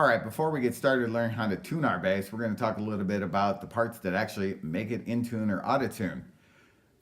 All right, before we get started learning how to tune our bass, we're going to talk a little bit about the parts that actually make it in tune or out of tune.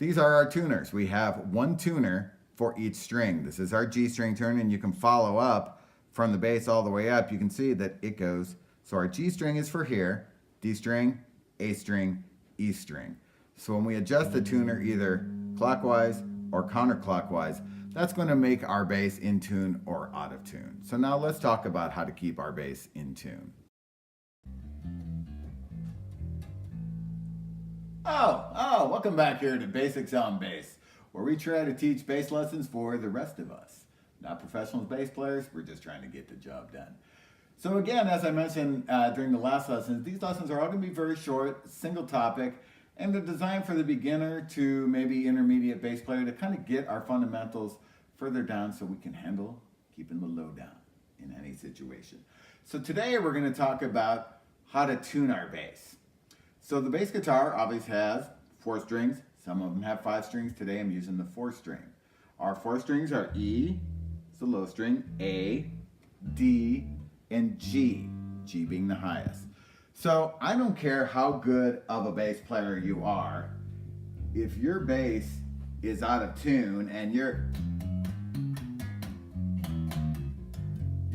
These are our tuners. We have one tuner for each string. This is our G string tuner, and you can follow up from the bass all the way up. You can see that it goes, so our G string is for here, D string, A string, E string. So when we adjust the tuner either clockwise or counterclockwise, that's going to make our bass in tune or out of tune. So now let's talk about how to keep our bass in tune. Welcome back here to Basics on Bass, where we try to teach bass lessons for the rest of us. Not professional bass players, we're just trying to get the job done. So again, as I mentioned during the last lessons, these lessons are all going to be very short, single topic, and they're designed for the beginner to maybe intermediate bass player to kind of get our fundamentals further down so we can handle keeping the low down in any situation. So today we're going to talk about how to tune our bass. So the bass guitar obviously has 4 strings. Some of them have 5 strings. Today I'm using the 4 string. Our 4 strings are E, it's the low string, A, D, and G, G being the highest. So I don't care how good of a bass player you are, if your bass is out of tune and your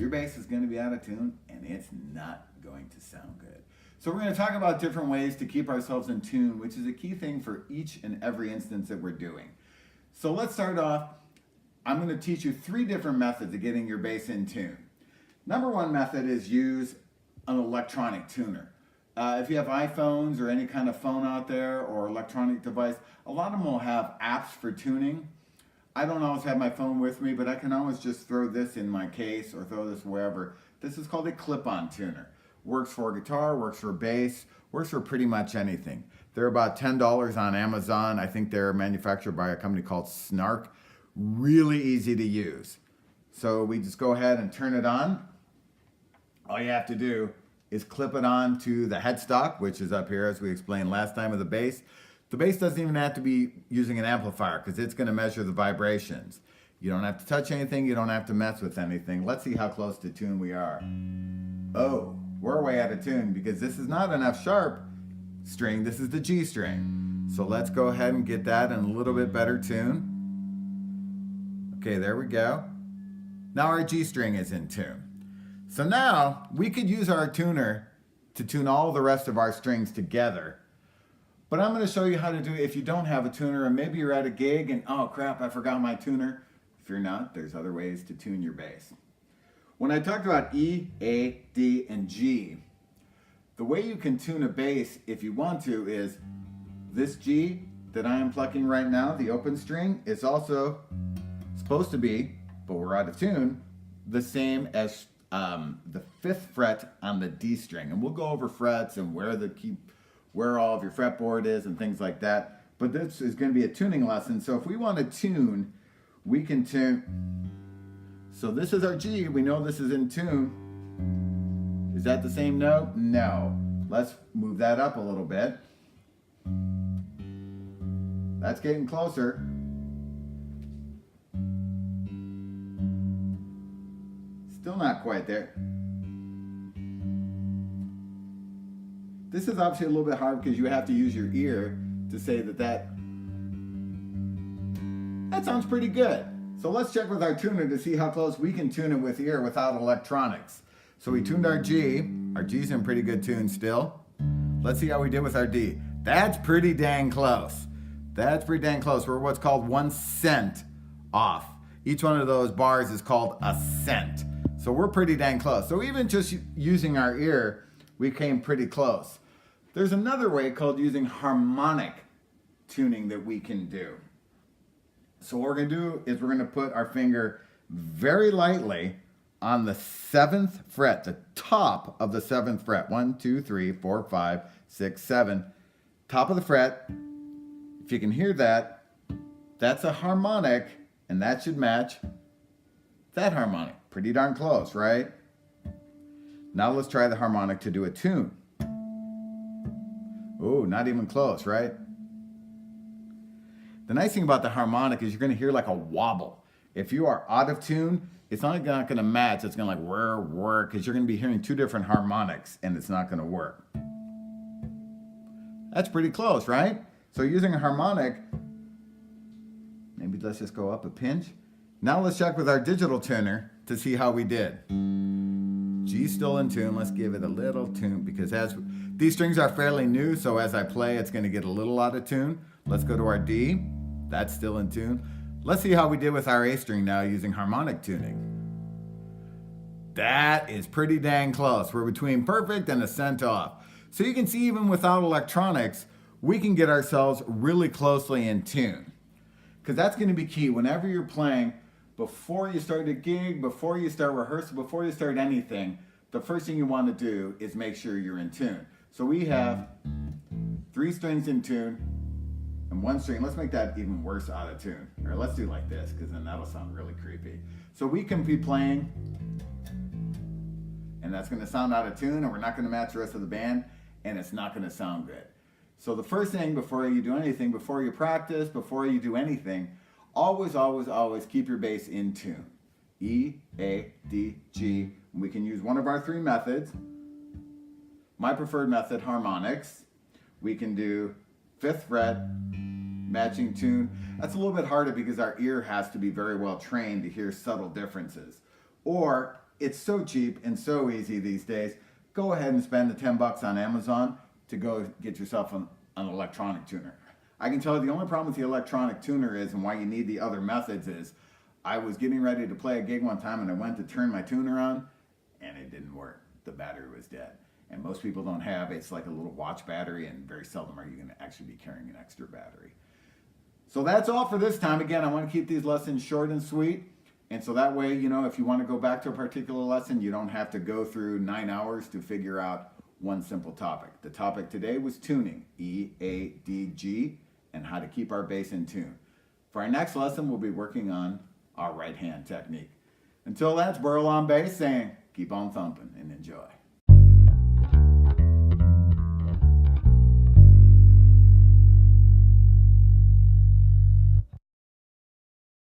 bass is going to be out of tune and it's not going to sound good. So we're going to talk about different ways to keep ourselves in tune, which is a key thing for each and every instance that we're doing. So let's start off. I'm going to teach you 3 different methods of getting your bass in tune. Number 1 method is use an electronic tuner. If you have iPhones or any kind of phone out there or electronic device, a lot of them will have apps for tuning. I don't always have my phone with me, but I can always just throw this in my case or throw this wherever. This is called a clip-on tuner. Works for guitar, works for bass, works for pretty much anything. They're about $10 on Amazon. I think they're manufactured by a company called Snark. Really easy to use. So we just go ahead and turn it on. All you have to do is clip it on to the headstock, which is up here as we explained last time with the bass. The bass doesn't even have to be using an amplifier because it's going to measure the vibrations. You don't have to touch anything. You don't have to mess with anything. Let's see how close to tune we are. Oh, we're way out of tune because this is not an F sharp string. This is the G string. So let's go ahead and get that in a little bit better tune. Okay, there we go. Now our G string is in tune. So now we could use our tuner to tune all the rest of our strings together. But I'm going to show you how to do it if you don't have a tuner and maybe you're at a gig and, oh crap, I forgot my tuner. Fear not, there's other ways to tune your bass. When I talked about E, A, D, and G, the way you can tune a bass if you want to is this G that I am plucking right now, the open string, is also supposed to be, but we're out of tune, the same as the 5th fret on the D string. And we'll go over frets and where all of your fretboard is and things like that. But this is going to be a tuning lesson. So if we want to tune, we can tune. So this is our G. We know this is in tune. Is that the same note? No. Let's move that up a little bit. That's getting closer. Still not quite there. This is obviously a little bit hard because you have to use your ear to say that sounds pretty good. So let's check with our tuner to see how close we can tune it with ear without electronics. So we tuned our G. Our G's in pretty good tune still. Let's see how we did with our D. That's pretty dang close. That's pretty dang close. We're what's called 1 cent off. Each one of those bars is called a cent. So we're pretty dang close. So even just using our ear, we came pretty close. There's another way called using harmonic tuning that we can do. So what we're going to do is we're going to put our finger very lightly on the 7th fret, the top of the 7th fret. 1, 2, 3, 4, 5, 6, 7. Top of the fret. If you can hear that, that's a harmonic, and that should match that harmonic. Pretty darn close, right? Now let's try the harmonic to do a tune. Oh, not even close, right? The nice thing about the harmonic is you're going to hear like a wobble. If you are out of tune, it's not going to match. It's going to like whir, because you're going to be hearing two different harmonics and it's not going to work. That's pretty close, right? So using a harmonic, maybe let's just go up a pinch. Now let's check with our digital tuner to see how we did. G still in tune. Let's give it a little tune because as these strings are fairly new, so as I play, it's going to get a little out of tune. Let's go to our D. That's still in tune. Let's see how we did with our A string now using harmonic tuning. That is pretty dang close. We're between perfect and a cent off. So you can see even without electronics, we can get ourselves really closely in tune. Because that's going to be key. Whenever you're playing, before you start a gig, before you start rehearsal, before you start anything, the first thing you want to do is make sure you're in tune. So we have 3 strings in tune and 1 string. Let's make that even worse out of tune. Or let's do like this, because then that'll sound really creepy. So we can be playing, and that's going to sound out of tune, and we're not going to match the rest of the band, and it's not going to sound good. So the first thing before you do anything, before you practice, before you do anything, always, always, always keep your bass in tune. E, A, D, G. We can use one of our 3 methods. My preferred method, harmonics. We can do 5th fret, matching tune. That's a little bit harder because our ear has to be very well trained to hear subtle differences. Or it's so cheap and so easy these days, go ahead and spend the $10 on Amazon to go get yourself an electronic tuner. I can tell you the only problem with the electronic tuner is, and why you need the other methods is, I was getting ready to play a gig one time and I went to turn my tuner on and it didn't work. The battery was dead. And most people don't have, it's like a little watch battery, and very seldom are you going to actually be carrying an extra battery. So that's all for this time. Again, I want to keep these lessons short and sweet. And so that way, you know, if you want to go back to a particular lesson, you don't have to go through 9 hours to figure out one simple topic. The topic today was tuning, E, A, D, G, and how to keep our bass in tune. For our next lesson, we'll be working on our right hand technique. Until then, it's Burl on bass saying, keep on thumping and enjoy.